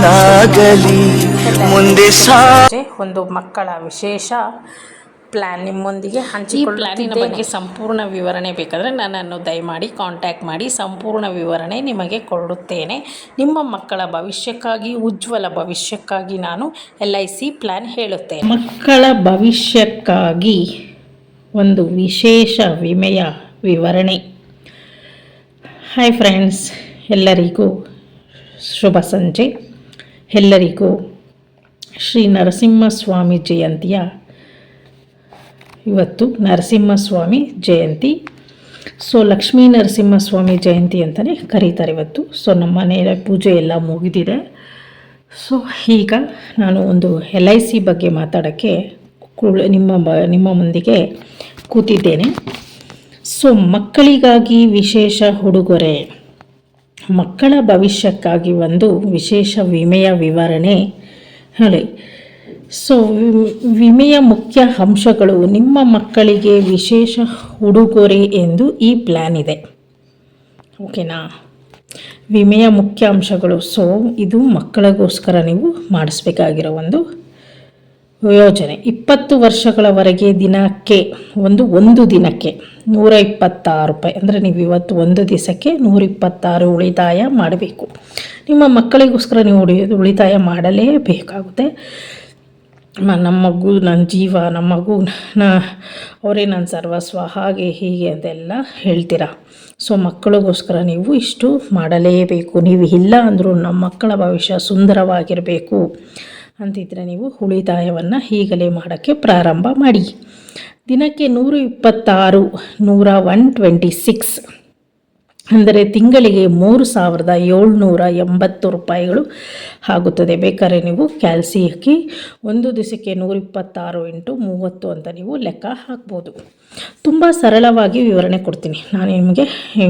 ಒಂದಾಗಲಿ ಮುಂದೆ ಒಂದು ಮಕ್ಕಳ ವಿಶೇಷ ಪ್ಲ್ಯಾನ್ ನಿಮ್ಮೊಂದಿಗೆ ಹಂಚಿಕೊಳ್ಳುತ್ತಿದ್ದೇನೆ. ಬಗ್ಗೆ ಸಂಪೂರ್ಣ ವಿವರಣೆ ಬೇಕಾದರೆ ನನ್ನನ್ನು ದಯಮಾಡಿ ಕಾಂಟ್ಯಾಕ್ಟ್ ಮಾಡಿ, ಸಂಪೂರ್ಣ ವಿವರಣೆ ನಿಮಗೆ ಕೊಡುತ್ತೇನೆ. ನಿಮ್ಮ ಮಕ್ಕಳ ಭವಿಷ್ಯಕ್ಕಾಗಿ, ಉಜ್ವಲ ಭವಿಷ್ಯಕ್ಕಾಗಿ ನಾನು LIC ಪ್ಲ್ಯಾನ್ ಹೇಳುತ್ತೇನೆ. ಮಕ್ಕಳ ಭವಿಷ್ಯಕ್ಕಾಗಿ ಒಂದು ವಿಶೇಷ ವಿಮೆಯ ವಿವರಣೆ. ಹಾಯ್ ಫ್ರೆಂಡ್ಸ್, ಎಲ್ಲರಿಗೂ ಶುಭ ಸಂಜೆ. ಎಲ್ಲರಿಗೂ ಶ್ರೀ ನರಸಿಂಹಸ್ವಾಮಿ ಜಯಂತಿಯ ಇವತ್ತು ನರಸಿಂಹಸ್ವಾಮಿ ಜಯಂತಿ. ಲಕ್ಷ್ಮೀ ನರಸಿಂಹಸ್ವಾಮಿ ಜಯಂತಿ ಅಂತಲೇ ಕರೀತಾರೆ ಇವತ್ತು. ನಮ್ಮ ಮನೆಯ ಪೂಜೆ ಎಲ್ಲ ಮುಗಿದಿದೆ. ಈಗ ನಾನು ಒಂದು LIC ಬಗ್ಗೆ ಮಾತಾಡೋಕ್ಕೆ ನಿಮ್ಮ ಮುಂದಿಗೆ ಕೂತಿದ್ದೇನೆ. ಮಕ್ಕಳಿಗಾಗಿ ವಿಶೇಷ ಉಡುಗೊರೆ, ಮಕ್ಕಳ ಭವಿಷ್ಯಕ್ಕಾಗಿ ಒಂದು ವಿಶೇಷ ವಿಮೆಯ ವಿವರಣೆ ಹೇಳಿ. ವಿಮೆಯ ಮುಖ್ಯ ಅಂಶಗಳು, ನಿಮ್ಮ ಮಕ್ಕಳಿಗೆ ವಿಶೇಷ ಉಡುಗೊರೆ ಎಂದು ಈ ಪ್ಲ್ಯಾನ್ ಇದೆ. ಓಕೆನಾ? ವಿಮೆಯ ಮುಖ್ಯ ಅಂಶಗಳು. ಇದು ಮಕ್ಕಳಿಗೋಸ್ಕರ ನೀವು ಮಾಡಿಸ್ಬೇಕಾಗಿರೋ ಒಂದು ಯೋಜನೆ. 20 ವರ್ಷಗಳವರೆಗೆ ದಿನಕ್ಕೆ ಒಂದು ದಿನಕ್ಕೆ 126 ರೂಪಾಯಿ. ಅಂದರೆ ನೀವು ಇವತ್ತು ಒಂದು ದಿವಸಕ್ಕೆ 126 ಉಳಿತಾಯ ಮಾಡಬೇಕು. ನಿಮ್ಮ ಮಕ್ಕಳಿಗೋಸ್ಕರ ನೀವು ಉಳಿತಾಯ ಮಾಡಲೇಬೇಕಾಗುತ್ತೆ. ನಮ್ಮ ಮಗು ನನ್ನ ಜೀವ, ನಮ್ಮ ಮಗು ಅವರೇ ನನ್ನ ಸರ್ವಸ್ವ, ಹಾಗೆ ಹೀಗೆ ಅಂತೆಲ್ಲ ಹೇಳ್ತೀರಾ. ಮಕ್ಕಳಿಗೋಸ್ಕರ ನೀವು ಇಷ್ಟು ಮಾಡಲೇಬೇಕು. ನೀವು ಇಲ್ಲ ಅಂದರೂ ನಮ್ಮ ಮಕ್ಕಳ ಭವಿಷ್ಯ ಸುಂದರವಾಗಿರಬೇಕು ಅಂತಿದ್ರೆ ನೀವು ಉಳಿತಾಯವನ್ನು ಈಗಲೇ ಮಾಡೋಕ್ಕೆ ಪ್ರಾರಂಭ ಮಾಡಿ. ದಿನಕ್ಕೆ 126 126 ಅಂದರೆ ತಿಂಗಳಿಗೆ 3780 ರೂಪಾಯಿಗಳು ಆಗುತ್ತದೆ. ಬೇಕಾದ್ರೆ ನೀವು ಕ್ಯಾಲ್ಸಿ ಹಾಕಿ ಒಂದು ದಿವಸಕ್ಕೆ 126 × 30 ಅಂತ ನೀವು ಲೆಕ್ಕ ಹಾಕ್ಬೋದು. ತುಂಬ ಸರಳವಾಗಿ ವಿವರಣೆ ಕೊಡ್ತೀನಿ, ನಾನು ನಿಮಗೆ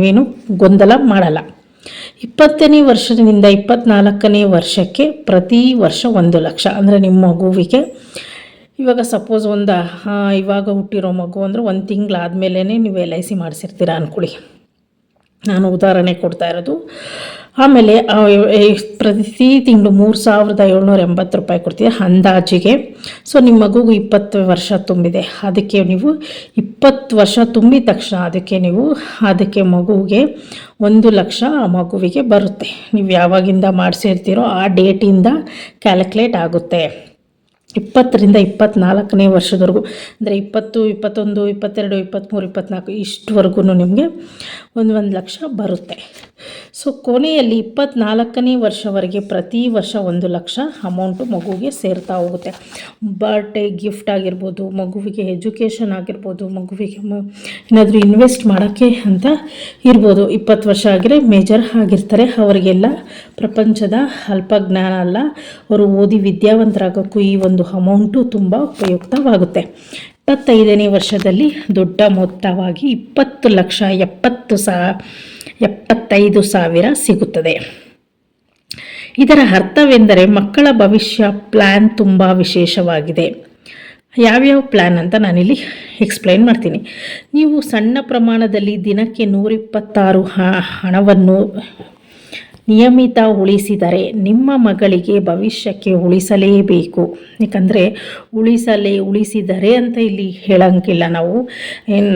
ಏನು ಗೊಂದಲ ಮಾಡಲ್ಲ. 20ನೇ ವರ್ಷದಿಂದ 24ನೇ ವರ್ಷಕ್ಕೆ ಪ್ರತಿ ವರ್ಷ 1 ಲಕ್ಷ. ಅಂದರೆ ನಿಮ್ಮ ಮಗುವಿಗೆ ಇವಾಗ ಸಪೋಸ್ ಇವಾಗ ಹುಟ್ಟಿರೋ ಮಗು ಅಂದರೆ 1 ತಿಂಗಳಾದಮೇಲೆ ನೀವು LIC ಮಾಡಿಸಿರ್ತೀರ ಅಂದ್ಕೊಳ್ಳಿ. ನಾನು ಉದಾಹರಣೆ ಕೊಡ್ತಾ ಇರೋದು. ಆಮೇಲೆ ಪ್ರತಿ ತಿಂಗಳು 3780 ರೂಪಾಯಿ ಕೊಡ್ತೀವಿ ಅಂದಾಜಿಗೆ. ನಿಮ್ಮ ಮಗುಗೆ 20 ವರ್ಷ ತುಂಬಿದೆ. ಅದಕ್ಕೆ ನೀವು 20 ವರ್ಷ ತುಂಬಿದ ತಕ್ಷಣ ಅದಕ್ಕೆ ಮಗುವಿಗೆ 1 ಲಕ್ಷ ಆ ಮಗುವಿಗೆ ಬರುತ್ತೆ. ನೀವು ಯಾವಾಗಿಂದ ಮಾಡಿಸಿರ್ತೀರೋ ಆ ಡೇಟಿಂದ ಕ್ಯಾಲ್ಕುಲೇಟ್ ಆಗುತ್ತೆ. 20ರಿಂದ 24ನೇ ವರ್ಷದವರೆಗೂ ಅಂದರೆ 20, 21, 22, 23, 24 ಇಷ್ಟವರೆಗೂ ನಿಮಗೆ 1 ಲಕ್ಷ ಬರುತ್ತೆ. ಕೊನೆಯಲ್ಲಿ 24ನೇ ವರ್ಷವರೆಗೆ ಪ್ರತಿ ವರ್ಷ 1 ಲಕ್ಷ ಅಮೌಂಟು ಮಗುವಿಗೆ ಸೇರ್ತಾ ಹೋಗುತ್ತೆ. ಬರ್ಡೇ ಗಿಫ್ಟ್ ಆಗಿರ್ಬೋದು, ಮಗುವಿಗೆ ಎಜುಕೇಷನ್ ಆಗಿರ್ಬೋದು, ಮಗುವಿಗೆ ಏನಾದರೂ ಇನ್ವೆಸ್ಟ್ ಮಾಡೋಕ್ಕೆ ಅಂತ ಇರ್ಬೋದು. 20 ವರ್ಷ ಆಗಿರೋ ಮೇಜರ್ ಆಗಿರ್ತಾರೆ. ಅವರಿಗೆಲ್ಲ ಪ್ರಪಂಚದ ಅಲ್ಪ ಜ್ಞಾನ ಅಲ್ಲ, ಅವರು ಓದಿ ವಿದ್ಯಾವಂತರಾಗೋಕ್ಕೂ ಈ ಒಂದು ಅಮೌಂಟು ತುಂಬ ಉಪಯುಕ್ತವಾಗುತ್ತೆ. 25ನೇ ವರ್ಷದಲ್ಲಿ ದೊಡ್ಡ ಮೊತ್ತವಾಗಿ 20,75,000 ಸಿಗುತ್ತದೆ. ಇದರ ಅರ್ಥವೆಂದರೆ ಮಕ್ಕಳ ಭವಿಷ್ಯ ಪ್ಲ್ಯಾನ್ ತುಂಬ ವಿಶೇಷವಾಗಿದೆ. ಯಾವ್ಯಾವ ಪ್ಲ್ಯಾನ್ ಅಂತ ನಾನಿಲ್ಲಿ ಎಕ್ಸ್ಪ್ಲೈನ್ ಮಾಡ್ತೀನಿ. ನೀವು ಸಣ್ಣ ಪ್ರಮಾಣದಲ್ಲಿ ದಿನಕ್ಕೆ 126 ಹಣವನ್ನು ನಿಯಮಿತ ಉಳಿಸಿದರೆ ನಿಮ್ಮ ಮಗಳಿಗೆ ಭವಿಷ್ಯಕ್ಕೆ ಉಳಿಸಲೇಬೇಕು. ಯಾಕಂದರೆ ಉಳಿಸಿದರೆ ಅಂತ ಇಲ್ಲಿ ಹೇಳೋಂಗಿಲ್ಲ ನಾವು.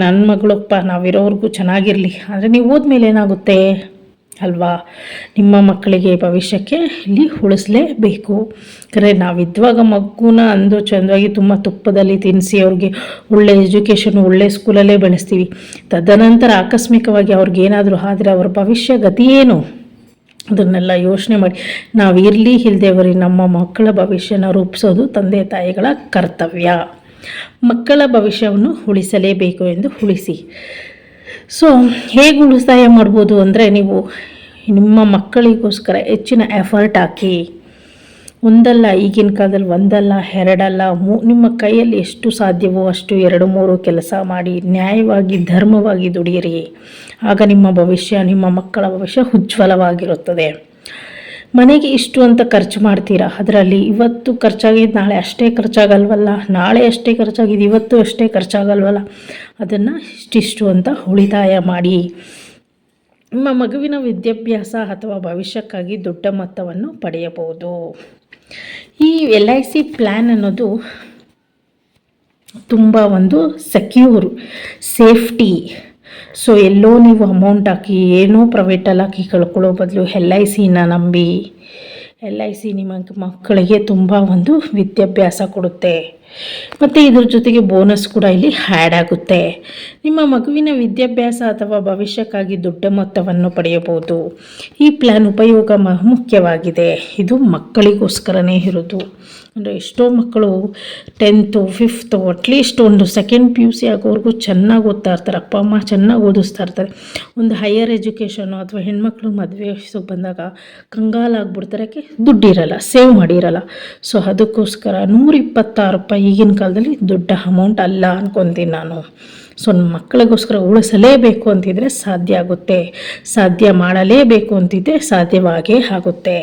ನನ್ನ ಮಗಳಪ್ಪ ನಾವಿರೋವ್ರಿಗೂ ಚೆನ್ನಾಗಿರಲಿ ಅಂದರೆ ನೀವು ಹೋದ್ಮೇಲೆ ಏನಾಗುತ್ತೆ ಅಲ್ವಾ? ನಿಮ್ಮ ಮಕ್ಕಳಿಗೆ ಭವಿಷ್ಯಕ್ಕೆ ಇಲ್ಲಿ ಉಳಿಸಲೇಬೇಕು. ಯಾಕಂದರೆ ನಾವಿದ್ವಾಗ ಮಗುನ ಚಂದವಾಗಿ ತುಂಬ ತುಪ್ಪದಲ್ಲಿ ತಿನ್ನಿಸಿ ಅವ್ರಿಗೆ ಒಳ್ಳೆ ಎಜುಕೇಷನ್ ಒಳ್ಳೆ ಸ್ಕೂಲಲ್ಲೇ ಬೆಳೆಸ್ತೀವಿ. ತದನಂತರ ಆಕಸ್ಮಿಕವಾಗಿ ಅವ್ರಿಗೇನಾದರೂ ಆದರೆ ಅವ್ರ ಭವಿಷ್ಯ ಗತಿ ಏನು? ಅದನ್ನೆಲ್ಲ ಯೋಚನೆ ಮಾಡಿ ನಾವು ಇರಲಿ ಇಲ್ಲದೆ ಬರೀ ನಮ್ಮ ಮಕ್ಕಳ ಭವಿಷ್ಯನ ರೂಪಿಸೋದು ತಂದೆ ತಾಯಿಗಳ ಕರ್ತವ್ಯ. ಮಕ್ಕಳ ಭವಿಷ್ಯವನ್ನು ಉಳಿಸಲೇಬೇಕು ಎಂದು ಉಳಿಸಿ. ಹೇಗೆ ಉಳಿತಾಯ ಮಾಡ್ಬೋದು ಅಂದರೆ ನೀವು ನಿಮ್ಮ ಮಕ್ಕಳಿಗೋಸ್ಕರ ಹೆಚ್ಚಿನ ಎಫರ್ಟ್ ಹಾಕಿ. ಒಂದಲ್ಲ, ಈಗಿನ ಕಾಲದಲ್ಲಿ ಒಂದಲ್ಲ, ಎರಡಲ್ಲ, ನಿಮ್ಮ ಕೈಯಲ್ಲಿ ಎಷ್ಟು ಸಾಧ್ಯವೋ ಅಷ್ಟು 2-3 ಕೆಲಸ ಮಾಡಿ ನ್ಯಾಯವಾಗಿ ಧರ್ಮವಾಗಿ ದುಡಿಯಿರಿ. ಆಗ ನಿಮ್ಮ ಮಕ್ಕಳ ಭವಿಷ್ಯ ಉಜ್ವಲವಾಗಿರುತ್ತದೆ. ಮನೆಗೆ ಇಷ್ಟು ಅಂತ ಖರ್ಚು ಮಾಡ್ತೀರಾ, ಅದರಲ್ಲಿ ಇವತ್ತು ಖರ್ಚಾಗಿದ್ದು ನಾಳೆ ಅಷ್ಟೇ ಖರ್ಚಾಗಲ್ವಲ್ಲ, ನಾಳೆ ಅಷ್ಟೇ ಖರ್ಚಾಗಿದ್ದು ಇವತ್ತು ಅಷ್ಟೇ ಖರ್ಚಾಗಲ್ವಲ್ಲ, ಅದನ್ನು ಇಷ್ಟಿಷ್ಟು ಅಂತ ಉಳಿತಾಯ ಮಾಡಿ. ನಿಮ್ಮ ಮಗುವಿನ ವಿದ್ಯಾಭ್ಯಾಸ ಅಥವಾ ಭವಿಷ್ಯಕ್ಕಾಗಿ ದೊಡ್ಡ ಮೊತ್ತವನ್ನು ಪಡೆಯಬಹುದು. ಈ LIC ಪ್ಲ್ಯಾನ್ ಅನ್ನೋದು ತುಂಬ ಒಂದು ಸೆಕ್ಯೂರ್, ಸೇಫ್ಟಿ. ಸೊ ಎಲ್ಲೋ ನೀವು ಅಮೌಂಟ್ ಹಾಕಿ ಏನೋ ಪ್ರೈವೇಟಲ್ಲಿ ಹಾಕಿ ಕಳ್ಕೊಳ್ಳೋ ಬದಲು LICನ ನಂಬಿ, LIC ನಿಮ್ಮ ಮಕ್ಕಳಿಗೆ ತುಂಬ ಒಂದು ವಿದ್ಯಾಭ್ಯಾಸ ಕೊಡುತ್ತೆ. ಮತ್ತು ಇದ್ರ ಜೊತೆಗೆ ಬೋನಸ್ ಕೂಡ ಇಲ್ಲಿ ಆ್ಯಡ್ ಆಗುತ್ತೆ. ನಿಮ್ಮ ಮಗುವಿನ ವಿದ್ಯಾಭ್ಯಾಸ ಅಥವಾ ಭವಿಷ್ಯಕ್ಕಾಗಿ ದೊಡ್ಡ ಮೊತ್ತವನ್ನು ಪಡೆಯಬಹುದು. ಈ ಪ್ಲ್ಯಾನ್ ಉಪಯೋಗ ಮುಖ್ಯವಾಗಿದೆ. ಇದು ಮಕ್ಕಳಿಗೋಸ್ಕರನೇ ಇರೋದು. ಅಂದರೆ ಎಷ್ಟೋ ಮಕ್ಕಳು 10th 5th ಅಟ್ಲೀಸ್ಟ್ ಒಂದು 2nd PUC ಆಗೋವರೆಗೂ ಚೆನ್ನಾಗಿ ಓದ್ತಾ ಇರ್ತಾರೆ. ಅಪ್ಪ ಅಮ್ಮ ಚೆನ್ನಾಗಿ ಓದಿಸ್ತಾ ಇರ್ತಾರೆ. ಒಂದು ಹೈಯರ್ ಎಜುಕೇಷನು ಅಥವಾ ಹೆಣ್ಮಕ್ಳು ಮದುವೆ ವಯಸ್ಸಿಗೆ ಬಂದಾಗ ಕಂಗಾಲಾಗ್ಬಿಡ್ತಾರೆ. ದುಡ್ಡಿರಲ್ಲ, ಸೇವ್ ಮಾಡಿರಲ್ಲ. ಸೊ ಅದಕ್ಕೋಸ್ಕರ 126 ರೂಪಾಯಿ ಈಗಿನ ಕಾಲದಲ್ಲಿ ದೊಡ್ಡ ಅಮೌಂಟ್ ಅಲ್ಲ ಅನ್ಕೊತೀನಿ ನಾನು. ಸೊ ನಮ್ಮ ಮಕ್ಕಳಿಗೋಸ್ಕರ ಉಳಿಸಲೇಬೇಕು ಅಂತಿದ್ರೆ ಸಾಧ್ಯ ಆಗುತ್ತೆ, ಸಾಧ್ಯ ಮಾಡಲೇಬೇಕು ಅಂತಿದ್ದರೆ ಸಾಧ್ಯವಾಗೇ ಆಗುತ್ತೆ.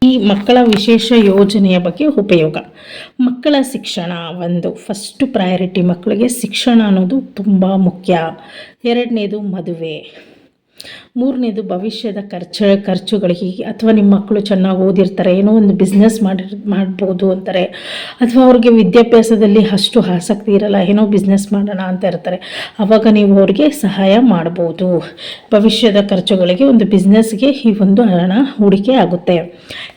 ಈ ಮಕ್ಕಳ ವಿಶೇಷ ಯೋಜನೆಯ ಬಗ್ಗೆ ಉಪಯೋಗ. ಮಕ್ಕಳ ಶಿಕ್ಷಣ ಒಂದು ಫಸ್ಟ್ ಪ್ರಯಾರಿಟಿ. ಮಕ್ಕಳಿಗೆ ಶಿಕ್ಷಣ ಅನ್ನೋದು ತುಂಬ ಮುಖ್ಯ. 2ನೇದು ಮದುವೆ. 3ನೇದು ಭವಿಷ್ಯದ ಖರ್ಚುಗಳಿಗೆ. ಅಥವಾ ನಿಮ್ಮ ಮಕ್ಕಳು ಚೆನ್ನಾಗಿ ಓದಿರ್ತಾರೆ, ಏನೋ ಒಂದು ಬಿಸ್ನೆಸ್ ಮಾಡ್ಬೋದು ಅಂತಾರೆ, ಅಥವಾ ಅವ್ರಿಗೆ ವಿದ್ಯಾಭ್ಯಾಸದಲ್ಲಿ ಅಷ್ಟು ಆಸಕ್ತಿ ಇರಲ್ಲ, ಏನೋ ಬಿಸ್ನೆಸ್ ಮಾಡೋಣ ಅಂತ ಇರ್ತಾರೆ. ಆವಾಗ ನೀವು ಅವ್ರಿಗೆ ಸಹಾಯ ಮಾಡ್ಬೋದು. ಭವಿಷ್ಯದ ಖರ್ಚುಗಳಿಗೆ, ಒಂದು ಬಿಸ್ನೆಸ್ಗೆ ಈ ಒಂದು ಹಣ ಹೂಡಿಕೆ ಆಗುತ್ತೆ.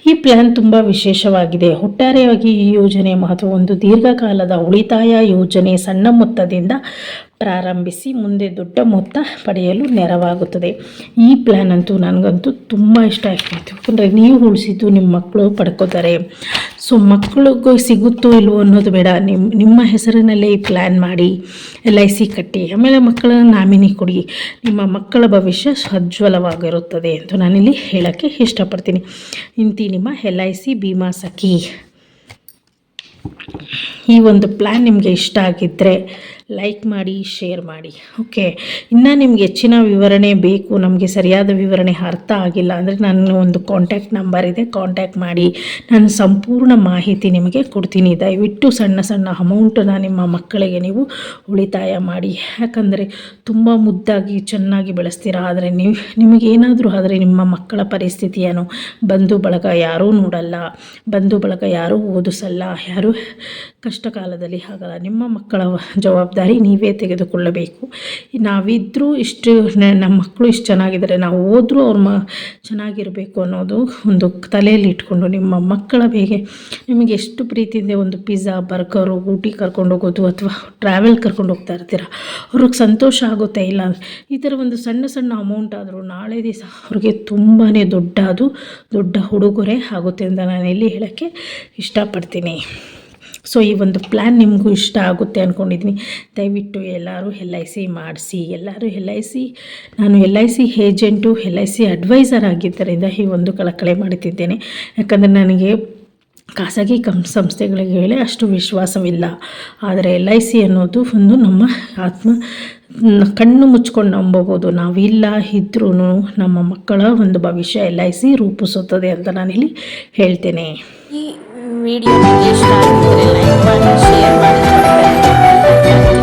ಈ ಪ್ಲ್ಯಾನ್ ತುಂಬ ವಿಶೇಷವಾಗಿದೆ. ಒಟ್ಟಾರೆಯಾಗಿ ಈ ಯೋಜನೆ ಮಹತ್ವ ಒಂದು ದೀರ್ಘಕಾಲದ ಉಳಿತಾಯ ಯೋಜನೆ. ಸಣ್ಣ ಮೊತ್ತದಿಂದ ಪ್ರಾರಂಭಿಸಿ ಮುಂದೆ ದೊಡ್ಡ ಮೊತ್ತ ಪಡೆಯಲು ನೆರವಾಗುತ್ತದೆ. ಈ ಪ್ಲ್ಯಾನ್ ಅಂತೂ ನನಗಂತೂ ತುಂಬ ಇಷ್ಟ ಆಯಿತು. ಯಾಕಂದರೆ ನೀವು ಉಳಿಸಿದ್ದು ನಿಮ್ಮ ಮಕ್ಕಳು ಪಡ್ಕೋತಾರೆ. ಸೊ ಮಕ್ಕಳಿಗೂ ಸಿಗುತ್ತೋ ಇಲ್ವೋ ಅನ್ನೋದು ಬೇಡ, ನಿಮ್ಮ ಹೆಸರಿನಲ್ಲೇ ಈ ಪ್ಲ್ಯಾನ್ ಮಾಡಿ LIC ಕಟ್ಟಿ, ಆಮೇಲೆ ಮಕ್ಕಳನ್ನ ನಾಮಿನಿ ಕೊಡಿ. ನಿಮ್ಮ ಮಕ್ಕಳ ಭವಿಷ್ಯ ಸಜ್ವಲವಾಗಿರುತ್ತದೆ ಅಂತ ನಾನಿಲ್ಲಿ ಹೇಳೋಕ್ಕೆ ಇಷ್ಟಪಡ್ತೀನಿ. ಇಂತಿ ನಿಮ್ಮ LIC ಭೀಮಾ ಸಖಿ. ಈ ಒಂದು ಪ್ಲ್ಯಾನ್ ನಿಮಗೆ ಇಷ್ಟ ಆಗಿದ್ದರೆ ಲೈಕ್ ಮಾಡಿ, ಶೇರ್ ಮಾಡಿ. ಓಕೆ, ಇನ್ನು ನಿಮ್ಗೆ ಹೆಚ್ಚಿನ ವಿವರಣೆ ಬೇಕು, ನಮಗೆ ಸರಿಯಾದ ವಿವರಣೆ ಅರ್ಥ ಆಗಿಲ್ಲ ಅಂದರೆ ನನ್ನ ಒಂದು ಕಾಂಟ್ಯಾಕ್ಟ್ ನಂಬರ್ ಇದೆ, ಕಾಂಟ್ಯಾಕ್ಟ್ ಮಾಡಿ. ನಾನು ಸಂಪೂರ್ಣ ಮಾಹಿತಿ ನಿಮಗೆ ಕೊಡ್ತೀನಿ. ದಯವಿಟ್ಟು ಸಣ್ಣ ಸಣ್ಣ ಅಮೌಂಟನ್ನು ನಿಮ್ಮ ಮಕ್ಕಳಿಗೆ ನೀವು ಉಳಿತಾಯ ಮಾಡಿ. ಯಾಕಂದರೆ ತುಂಬ ಮುದ್ದಾಗಿ ಚೆನ್ನಾಗಿ ಬೆಳೆಸ್ತೀರಾ, ಆದರೆ ನಿಮಗೇನಾದರೂ ಆದರೆ ನಿಮ್ಮ ಮಕ್ಕಳ ಪರಿಸ್ಥಿತಿ ಏನು, ಬಂಧು ಬಳಗ ಯಾರೂ ನೋಡಲ್ಲ, ಬಂಧು ಬಳಗ ಯಾರೂ ಓದಿಸಲ್ಲ, ಯಾರೂ ಕಷ್ಟ ಕಾಲದಲ್ಲಿ ಆಗಲ್ಲ. ನಿಮ್ಮ ಮಕ್ಕಳ ಜವಾಬ್ದಾರಿ ನೀವೇ ತೆಗೆದುಕೊಳ್ಳಬೇಕು. ನಾವಿದ್ದರೂ ಇಷ್ಟು ನಮ್ಮ ಮಕ್ಕಳು ಇಷ್ಟು ಚೆನ್ನಾಗಿದ್ದಾರೆ, ನಾವು ಹೋದ್ರೂ ಅವ್ರು ಚೆನ್ನಾಗಿರಬೇಕು ಅನ್ನೋದು ಒಂದು ತಲೆಯಲ್ಲಿ ಇಟ್ಕೊಂಡು ನಿಮ್ಮ ಮಕ್ಕಳ ಬೇಗೆ ನಿಮಗೆ ಎಷ್ಟು ಪ್ರೀತಿಯಿಂದ ಒಂದು ಪಿಜ್ಜಾ, ಬರ್ಗರು, ಊಟಿ ಕರ್ಕೊಂಡು ಹೋಗೋದು ಅಥವಾ ಟ್ರಾವೆಲ್ ಕರ್ಕೊಂಡು ಹೋಗ್ತಾ ಇರ್ತೀರ, ಅವ್ರಿಗೆ ಸಂತೋಷ ಆಗುತ್ತೆ. ಇಲ್ಲ ಈ ಥರ ಒಂದು ಸಣ್ಣ ಸಣ್ಣ ಅಮೌಂಟ್ ಆದರೂ ನಾಳೆ ದಿವಸ ಅವ್ರಿಗೆ ತುಂಬಾ ದೊಡ್ಡ ಉಡುಗೊರೆ ಆಗುತ್ತೆ ಅಂತ ನಾನು ಇಲ್ಲಿ ಹೇಳೋಕ್ಕೆ ಇಷ್ಟಪಡ್ತೀನಿ. ಸೊ ಈ ಒಂದು ಪ್ಲ್ಯಾನ್ ನಿಮಗೂ ಇಷ್ಟ ಆಗುತ್ತೆ ಅಂದ್ಕೊಂಡಿದ್ದೀನಿ. ದಯವಿಟ್ಟು ಎಲ್ಲರೂ LIC ಮಾಡಿಸಿ. ಎಲ್ಲರೂ ನಾನು LIC ಏಜೆಂಟು, LIC ಅಡ್ವೈಸರ್ ಆಗಿದ್ದರಿಂದ ಈ ಒಂದು ಕಳಕಳಿ ಮಾಡುತ್ತಿದ್ದೇನೆ. ಯಾಕಂದರೆ ನನಗೆ ಖಾಸಗಿ ಸಂಸ್ಥೆಗಳಿಗೆ ಹೇಳಿ ಅಷ್ಟು ವಿಶ್ವಾಸವಿಲ್ಲ. ಆದರೆ LIC ಅನ್ನೋದು ಒಂದು ನಮ್ಮ ಕಣ್ಣು ಮುಚ್ಕೊಂಡು ನಂಬಬಹುದು. ನಾವಿಲ್ಲ ಇದ್ರೂ ನಮ್ಮ ಮಕ್ಕಳ ಒಂದು ಭವಿಷ್ಯ LIC ರೂಪಿಸುತ್ತದೆ ಅಂತ ನಾನಿಲ್ಲಿ ಹೇಳ್ತೇನೆ. ಈ ವಿಡಿಯೋ ನಿಮಗೆ ಇಷ್ಟ ಆಗಿದ್ದರೆ ಲೈಕ್ ಮಾಡಿ, ಶೇರ್ ಮಾಡಿ.